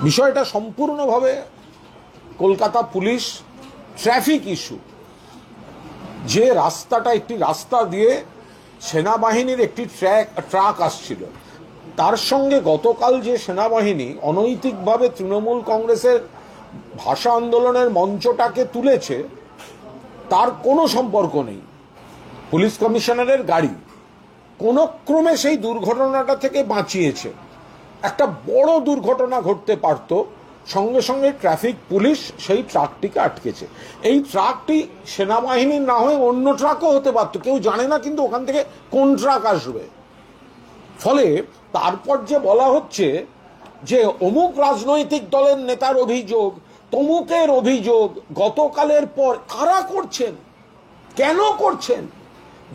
বিষয়টা সম্পূর্ণভাবে Kolkata police traffic issue. যে রাস্তাটা, একটি রাস্তা দিয়ে সেনাবাহিনীর একটি ট্রাক আসছিল, তার সঙ্গে গতকাল যে সেনাবাহিনী অনৈতিকভাবে তৃণমূল কংগ্রেসের ভাষা আন্দোলনের মঞ্চটাকে তুলেছে, তার কোনো সম্পর্ক নেই। পুলিশ কমিশনারের গাড়ি কোনো ক্রমে সেই দুর্ঘটনাটা থেকে বাঁচিয়েছে। একটা বড় দুর্ঘটনা ঘটতে পারত, সঙ্গে সঙ্গে ট্রাফিক পুলিশ সেই ট্রাকটিকে আটকেছে। এই ট্রাকটি সেনাবাহিনীর না হয়ে অন্য ট্রাকও হতে পারত, কেউ জানে না কিন্তু ওখান থেকে কোন ট্রাক আসবে। ফলে তারপর যে বলা হচ্ছে যে অমুক রাজনৈতিক দলের নেতার অভিযোগ, তমুকের অভিযোগ, গতকালের পর কারা করছেন, কেন করছেন?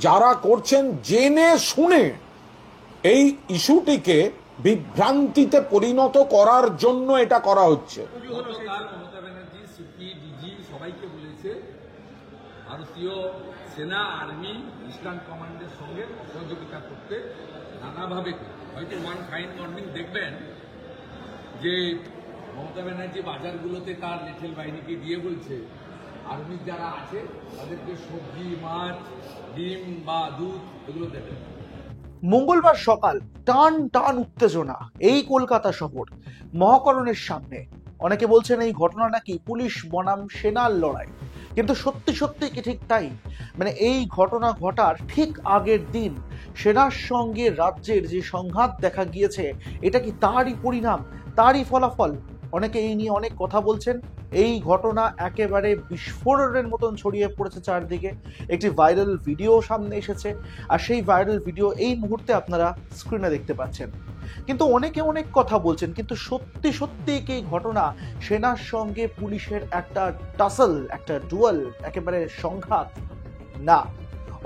যারা করছেন জেনে শুনে এই ইস্যুটিকে বিভ্রান্তিতে পরিণত করার জন্য এটা করা হচ্ছে। মমতা ব্যানার্জি সিপি ডিজি সবাইকে বলেছে ভারতীয় সেনা, আর্মি, ইস্টার্ন কমান্ডের সঙ্গে সহযোগিতা করতে নানাভাবে। হয়তো ওয়ান ফাইন মর্নিং দেখবেন যে মমতা ব্যানার্জি বাজারগুলোতে তার লিটল বাহিনীকে দিয়ে বলছে আর্মির যারা আছে তাদেরকে সবজি, মাছ, ডিম বা দুধ এগুলো দেবেন। মঙ্গলবার সকাল টান টান উত্তেজনা এই কলকাতা শহর মহাকরণের সামনে। অনেকে বলছেন এই ঘটনা নাকি পুলিশ বনাম সেনার লড়াই, কিন্তু সত্যি সত্যি কি ঠিক তাই? মানে এই ঘটনা ঘটার ঠিক আগের দিন সেনার সঙ্গে রাজ্যের যে সংঘাত দেখা গিয়েছে, এটা কি তারই পরিণাম, তারই ফলাফল? অনেকে এই নিয়ে অনেক কথা বলছেন। এই ঘটনা একেবারে বিস্ফোরণের মতন ছড়িয়ে পড়েছে চারদিকে। একটি ভাইরাল ভিডিও সামনে এসেছে, আর সেই ভাইরাল ভিডিও এই মুহূর্তে আপনারা স্ক্রিনে দেখতে পাচ্ছেন। কিন্তু অনেকে অনেক কথা বলছেন, কিন্তু সত্যি সত্যি কি এই ঘটনা সেনার সঙ্গে পুলিশের একটা টাসল, একটা ডুয়াল, একেবারে সংঘাত? না।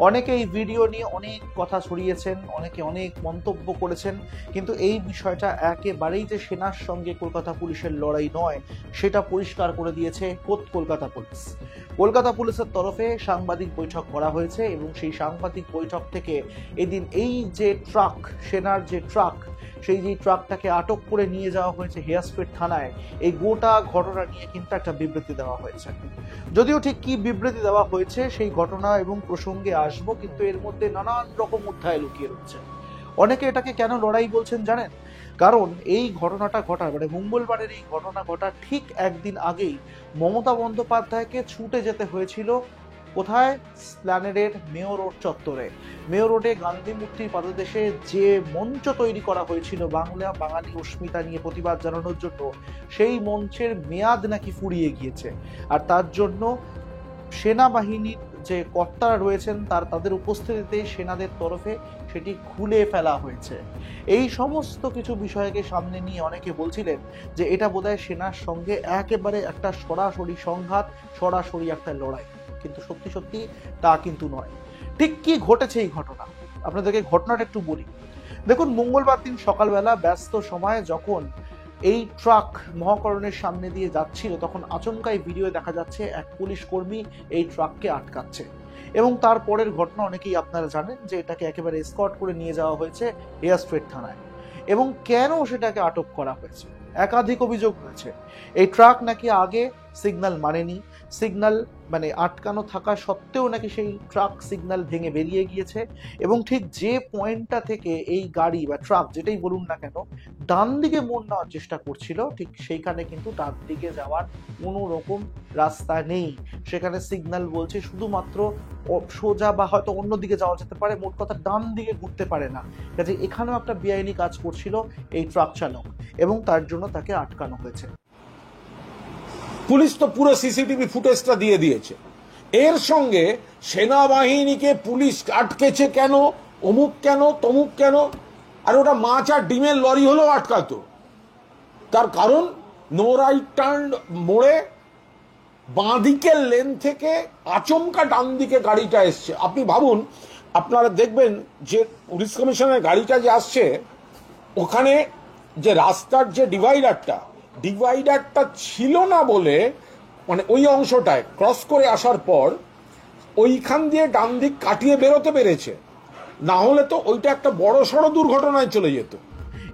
অনেকে এই ভিডিও নিয়ে অনেক কথা ছড়িয়েছেন, অনেকে অনেক মন্তব্য করেছেন, কিন্তু এই বিষয়টা একেবারেই যে সেনার সঙ্গে কলকাতা পুলিশের লড়াই নয়, সেটা পরিষ্কার করে দিয়েছে কলকাতা পুলিশ। কলকাতা পুলিশের তরফে সাংবাদিক বৈঠক করা হয়েছে, এবং সেই সাংবাদিক বৈঠক থেকে এদিন এই যে ট্রাক, সেনার যে ট্রাক, সেই যে ট্রাকটাকে আটক করে নিয়ে যাওয়া হয়েছে হেয়ারস্পিড থানায়, এই গোটা ঘটনা নিয়ে কিন্তু একটা বিবৃতি দেওয়া হয়েছে। যদিও ঠিক কি বিবৃতি দেওয়া হয়েছে সেই ঘটনা এবং প্রসঙ্গে আসবো, কিন্তু এর মধ্যে নানান রকম অধ্যায় লুকিয়ে রয়েছে। অনেকে এটাকে কেন লড়াই বলছেন জানেন? কারণ এই ঘটনাটা ঘটার, মানে মঙ্গলবারের এই ঘটনা ঘটার ঠিক একদিন আগেই মমতা বন্দ্যোপাধ্যায়কে ছুটে যেতে হয়েছিল কোথায়? স্প্ল্যানেডের মেয়র রোড চত্বরে। মেয়র রোডে গান্ধী মূর্তির পাদদেশে যে মঞ্চ তৈরি করা হয়েছিল বাঙালি অস্মিতা নিয়ে প্রতিবাদ জানানোর জন্য, সেই মঞ্চের মেয়াদ নাকি ফুরিয়ে গিয়েছে, আর তার জন্য সেনাবাহিনীর যে কর্তারা রয়েছেন তাদের উপস্থিতিতে সেনাদের তরফে সেটি খুলে ফেলা হয়েছে। এই সমস্ত কিছু বিষয়কে সামনে নিয়ে অনেকে বলছিলেন যে এটা বোধহয় সেনার সঙ্গে একেবারে একটা সরাসরি সংঘাত, সরাসরি একটা লড়াই, কিন্তু সত্যি সত্যি তা কিন্তু নয়। ঠিক কি ঘটেছে এই ঘটনা, আপনাদেরকে ঘটনাটা একটু বলি। দেখুন, মঙ্গলবার দিন সকালবেলা ব্যস্ত সময়ে যখন এই ট্রাক মহাকরণের সামনে দিয়ে যাচ্ছিল, তখন আচমকাই ভিডিও দেখা যাচ্ছে এক পুলিশ কর্মী এই ট্রাককে আটকাচ্ছে, এবং তারপরের ঘটনা অনেকেই আপনারা জানেন যে এটাকে একেবারে এসকর্ট করে নিয়ে যাওয়া হয়েছে হেয়ারস্ট্রেট থানায়। এবং কেন সেটাকে আটক করা হয়েছে? একাধিক অভিযোগ রয়েছে। এই ট্রাক নাকি আগে সিগন্যাল মানেনি, সিগন্যাল মানে আটকানো থাকা সত্ত্বেও নাকি সেই ট্রাক সিগন্যাল ভেঙে বেরিয়ে গিয়েছে, এবং ঠিক যে পয়েন্টটা থেকে এই গাড়ি বা ট্রাক যেটাই বলুন না কেন ডান দিকে মোড় নেওয়ার চেষ্টা করছিল, ঠিক সেইখানে কিন্তু ডান দিকে যাওয়ার কোনো রকম রাস্তা নেই। সেখানে সিগন্যাল বলছে শুধুমাত্র সোজা বা হয়তো অন্যদিকে যাওয়া যেতে পারে, মোট কথা ডান দিকে ঘুরতে পারে না। কাজে এখানেও একটা বেআইনি কাজ করছিল এই ট্রাক চালক, এবং তার জন্য তাকে আটকানো হয়েছে। পুলিশ তো পুরো সিসিটিভি ফুটেজটা দিয়ে দিয়েছে। এর সঙ্গে সেনাবাহিনীকে পুলিশ আটকেছে কেন, অমুক কেন, তমুক কেন, আর ওটা মাছ আর ডিমের লরি হলেও আটকাতো। তার কারণ নো রাইট টার্ন মোড়ে বাঁ দিকের লেন থেকে আচমকা ডান দিকে গাড়িটা এসছে। আপনি ভাবুন, আপনারা দেখবেন যে পুলিশ কমিশনের গাড়িটা যে আসছে, ওখানে যে রাস্তার যে ডিভাইডারটা ছিল না বলে, মানে ওই অংশটায় ক্রস করে আসার পর ওইখান দিয়ে ডান দিক কাটিয়ে বেরোতে পেরেছে, না হলে তো ওইটা একটা বড় সড় দুর্ঘটনায় চলে যেত।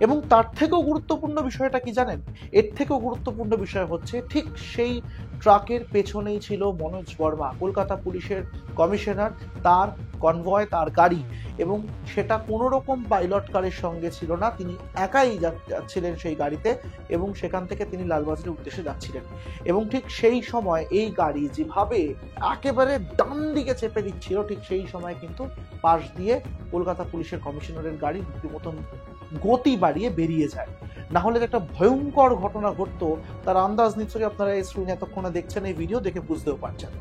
এবং তার থেকেও গুরুত্বপূর্ণ বিষয়টা কি জানেন? এর থেকেও গুরুত্বপূর্ণ বিষয় হচ্ছে ঠিক সেই ট্রাকের পেছনেই ছিল মনোজ বর্মা, কলকাতা পুলিশের কমিশনার, তার কনভয়, তার গাড়ি, এবং সেটা কোনো রকম পাইলট কারের সঙ্গে ছিল না, তিনি একাই যাচ্ছিলেন সেই গাড়িতে এবং সেখান থেকে তিনি লালবাজারের উদ্দেশ্যে যাচ্ছিলেন। এবং ঠিক সেই সময় এই গাড়ি যেভাবে একেবারে ডান দিকে চেপে দিচ্ছিল, ঠিক সেই সময় কিন্তু পাশ দিয়ে কলকাতা পুলিশের কমিশনারের গাড়ি রীতিমতন গতি বাড়িয়ে বেরিয়ে যায়। না হলে যে একটা ভয়ঙ্কর ঘটনা ঘটতো তার আন্দাজ নিশ্চয়ই আপনারা এই স্ক্রিনে এতক্ষণে দেখছেন, এই ভিডিও দেখে বুঝতেও পারছেন।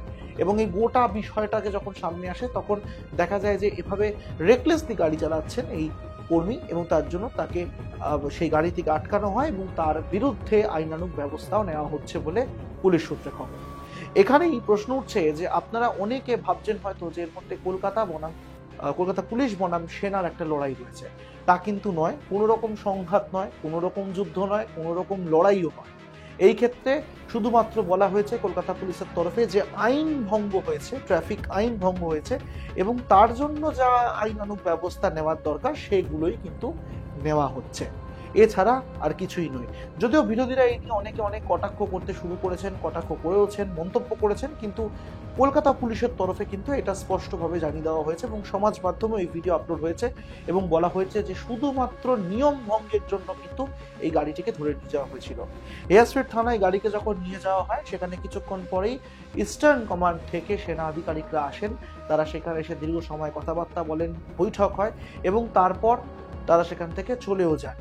এবং এই গোটা বিষয়টাকে যখন সামনে আসে তখন দেখা যায় যে এভাবে রেকলেসলি গাড়ি চালাচ্ছেন এই কর্মী, এবং তার জন্য তাকে সেই গাড়ি থেকে আটকানো হয় এবং তার বিরুদ্ধে আইনানুগ ব্যবস্থাও নেওয়া হচ্ছে বলে পুলিশ সূত্রে খবর। এখানেই প্রশ্ন উঠছে যে আপনারা অনেকে ভাবছেন হয়তো যে এর মধ্যে কলকাতা পুলিশ বনাম সেনার একটা লড়াই রয়েছে। তা কিন্তু নয়, কোনো রকম সংঘাত নয়, কোনো রকম যুদ্ধ নয়, কোনো রকম লড়াইও নয়। এই ক্ষেত্রে শুধুমাত্র বলা হয়েছে কলকাতা পুলিশের তরফে যে আইন ভঙ্গ হয়েছে, ট্রাফিক আইন ভঙ্গ হয়েছে, এবং তার জন্য যা আইনানুগ ব্যবস্থা নেওয়ার দরকার সেগুলোই কিন্তু নেওয়া হচ্ছে, এছাড়া আর কিছুই নয়। যদিও বিরোধীরা এই নিয়ে অনেকে অনেক কটাক্ষ করতে শুরু করেছেন, কটাক্ষ করেওছেন, মন্তব্য করেছেন, কিন্তু কলকাতা পুলিশের তরফে কিন্তু এটা স্পষ্টভাবে জানিয়ে দেওয়া হয়েছে এবং সমাজ মাধ্যমে এই ভিডিও আপলোড হয়েছে এবং বলা হয়েছে যে শুধুমাত্র নিয়ম ভঙ্গের জন্য কিন্তু এই গাড়িটিকে ধরে নিয়ে যাওয়া হয়েছিল। হেয়ার স্ট্রিট থানায় গাড়িকে যখন নিয়ে যাওয়া হয় সেখানে কিছুক্ষণ পরেই ইস্টার্ন কমান্ড থেকে সেনা আধিকারিকরা আসেন, তারা সেখানে এসে দীর্ঘ সময় কথাবার্তা বলেন, বৈঠক হয় এবং তারপর তারা সেখান থেকে চলেও যায়।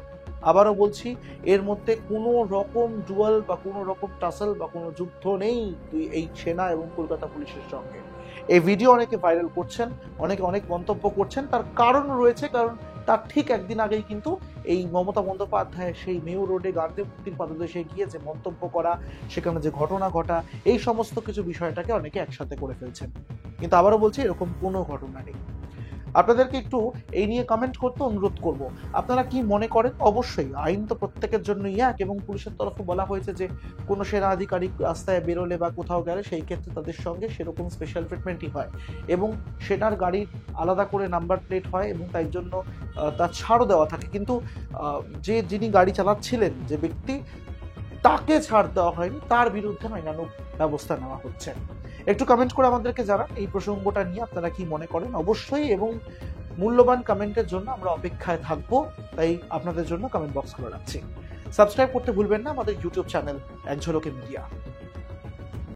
আবারও বলছি, এর মধ্যে কোনো রকম ডুয়াল বা কোনো রকম টাসল বা কোনো যুদ্ধ নেই এই সেনা এবং কলকাতা পুলিশের সঙ্গে। এই ভিডিও অনেকে ভাইরাল করছেন, অনেকে অনেক মন্তব্য করছেন, তার কারণ রয়েছে, কারণ তার ঠিক একদিন আগেই কিন্তু এই মমতা বন্দ্যোপাধ্যায় সেই মেয়ো রোডে গান্ধী মূর্তির পাদদেশে গিয়ে যে মন্তব্য করা, সেখানে যে ঘটনা ঘটা, এই সমস্ত কিছু বিষয়টাকে অনেকে একসাথে করে ফেলছেন। কিন্তু আবারও বলছি, এরকম কোনো ঘটনা নেই। আপনাদেরকে একটু এই নিয়ে কমেন্ট করতে অনুরোধ করব, আপনারা কি মনে করেন? অবশ্যই আইন তো প্রত্যেকের জন্যই এক, এবং পুলিশের তরফে বলা হয়েছে যে কোনো সেনা আধিকারিক রাস্তায় বেরোলে বা কোথাও গেলে সেই ক্ষেত্রে তাদের সঙ্গে সেরকম স্পেশাল ট্রিটমেন্টই হয়, এবং সেনার গাড়ির আলাদা করে নাম্বার প্লেট হয় এবং তাই জন্য তার ছাড়ও দেওয়া থাকে। কিন্তু যিনি গাড়ি চালাচ্ছিলেন, যে ব্যক্তি, তাকে ছাড় দেওয়া হয়নি, তার বিরুদ্ধে আইনানুগ ব্যবস্থা নেওয়া হচ্ছে। একটু কমেন্ট করে আমাদেরকে জানান এই প্রসঙ্গটা নিয়ে আপনারা কি মনে করেন অবশ্যই, এবং মূল্যবান কমেন্টের জন্য আমরা অপেক্ষায় থাকবো, তাই আপনাদের জন্য কমেন্ট বক্স খুলে রাখছি। সাবস্ক্রাইব করতে ভুলবেন না আমাদের ইউটিউব চ্যানেল এক ঝলকে মিডিয়া।